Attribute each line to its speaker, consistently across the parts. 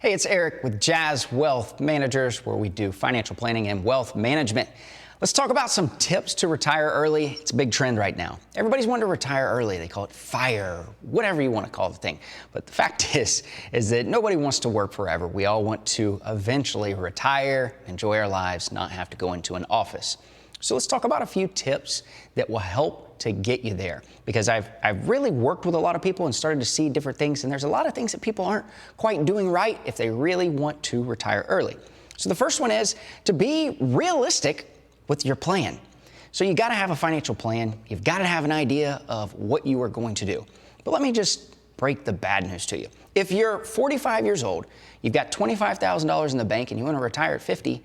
Speaker 1: Hey, it's Eric with Jazz Wealth Managers, where we do financial planning and wealth management. Let's talk about some tips to retire early. It's a big trend right now. Everybody's wanting to retire early. They call it FIRE, whatever you want to call the thing. But the fact is that nobody wants to work forever. We all want to eventually retire, enjoy our lives, not have to go into an office. So let's talk about a few tips that will help to get you there, because I've really worked with a lot of people and started to see different things, and there's a lot of things that people aren't quite doing right if they really want to retire early. So the first one is to be realistic with your plan. So you got to have a financial plan. You've got to have an idea of what you are going to do. But let me just break the bad news to you. If you're 45 years old, you've got $25,000 in the bank and you want to retire at 50,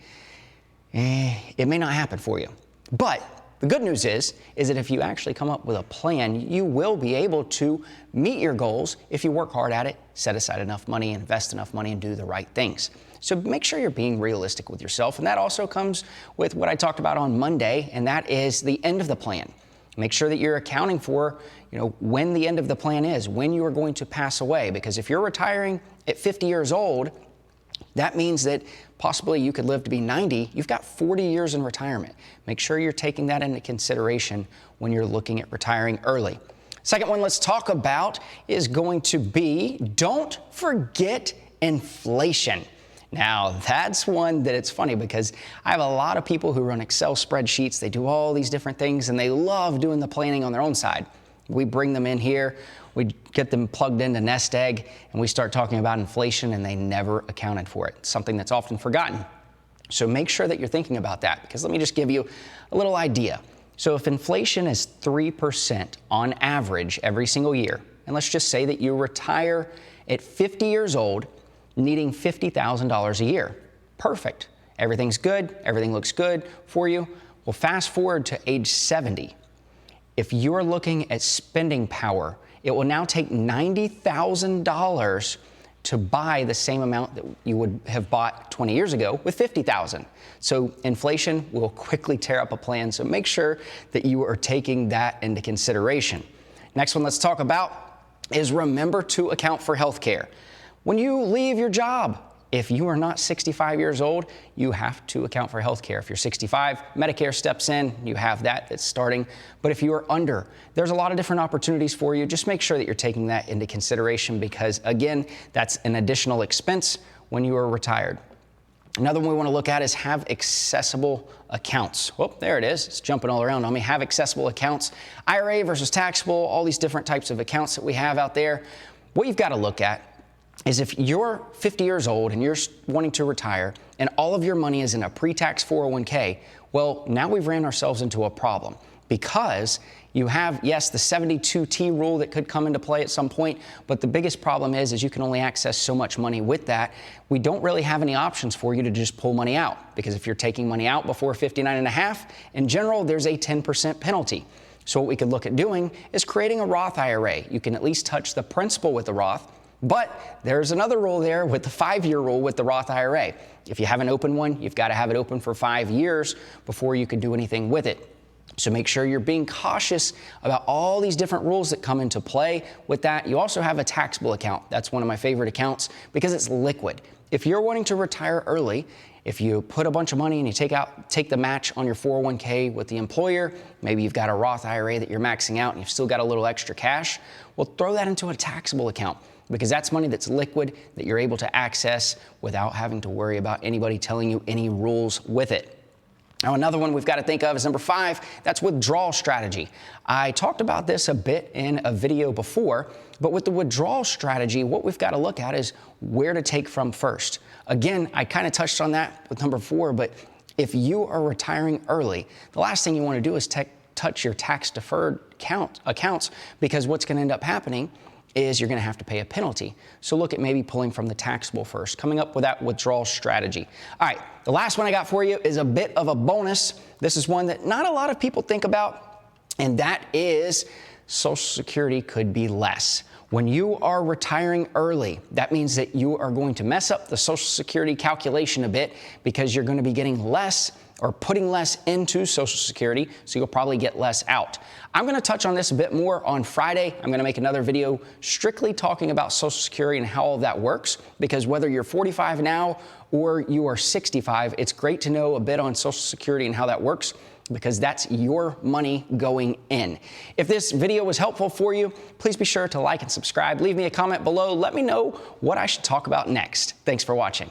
Speaker 1: it may not happen for you. But the good news is that if you actually come up with a plan, you will be able to meet your goals if you work hard at it, set aside enough money, invest enough money, and do the right things. So make sure you're being realistic with yourself. And that also comes with what I talked about on Monday, and that is the end of the plan. Make sure that you're accounting for, when the end of the plan is, when you are going to pass away. Because if you're retiring at 50 years old, that means that possibly you could live to be 90. You've got 40 years in retirement. Make sure you're taking that into consideration when you're looking at retiring early. Second one let's talk about is going to be, don't forget inflation. Now, that's one that it's funny because I have a lot of people who run Excel spreadsheets. They do all these different things and they love doing the planning on their own side. We bring them in here, we get them plugged into Nest Egg, and we start talking about inflation, and they never accounted for it. It's something that's often forgotten. So make sure that you're thinking about that, because let me just give you a little idea. So if inflation is 3% on average every single year, and let's just say that you retire at 50 years old, needing $50,000 a year. Perfect. Everything's good. Everything looks good for you. Well, fast forward to age 70. If you're looking at spending power, it will now take $90,000 to buy the same amount that you would have bought 20 years ago with $50,000. So inflation will quickly tear up a plan. So make sure that you are taking that into consideration. Next one let's talk about is remember to account for health care. When you leave your job, if you are not 65 years old, you have to account for health care. If you're 65, Medicare steps in, you have that's starting. But if you are under, there's a lot of different opportunities for you. Just make sure that you're taking that into consideration because, again, that's an additional expense when you are retired. Another one we want to look at is have accessible accounts. Well, there it is. It's jumping all around on me. Have accessible accounts. IRA versus taxable, all these different types of accounts that we have out there. What you've got to look at is if you're 50 years old and you're wanting to retire and all of your money is in a pre-tax 401k, well, now we've ran ourselves into a problem because you have, yes, the 72T rule that could come into play at some point, but the biggest problem is you can only access so much money with that. We don't really have any options for you to just pull money out because if you're taking money out before 59 and a half, in general, there's a 10% penalty. So what we could look at doing is creating a Roth IRA. You can at least touch the principal with the Roth. But there's another rule there with the 5-year rule with the Roth IRA. If you haven't opened one, you've got to have it open for 5 years before you can do anything with it. So make sure you're being cautious about all these different rules that come into play with that. You also have a taxable account. That's one of my favorite accounts because it's liquid. If you're wanting to retire early, if you put a bunch of money and you take the match on your 401k with the employer, maybe you've got a Roth IRA that you're maxing out and you've still got a little extra cash, well, throw that into a taxable account. Because that's money that's liquid that you're able to access without having to worry about anybody telling you any rules with it. Now, another one we've got to think of is number 5, that's withdrawal strategy. I talked about this a bit in a video before, but with the withdrawal strategy, what we've got to look at is where to take from first. Again, I kind of touched on that with number 4, but if you are retiring early, the last thing you want to do is touch your tax-deferred accounts because what's going to end up happening is you're going to have to pay a penalty. So look at maybe pulling from the taxable first, coming up with that withdrawal strategy. All right, the last one I got for you is a bit of a bonus. This is one that not a lot of people think about, and that is Social Security could be less. When you are retiring early, that means that you are going to mess up the Social Security calculation a bit because you're going to be getting less or putting less into Social Security, so you'll probably get less out. I'm going to touch on this a bit more on Friday. I'm going to make another video strictly talking about Social Security and how all that works, because whether you're 45 now or you are 65, it's great to know a bit on Social Security and how that works, because that's your money going in. If this video was helpful for you, please be sure to like and subscribe. Leave me a comment below. Let me know what I should talk about next. Thanks for watching.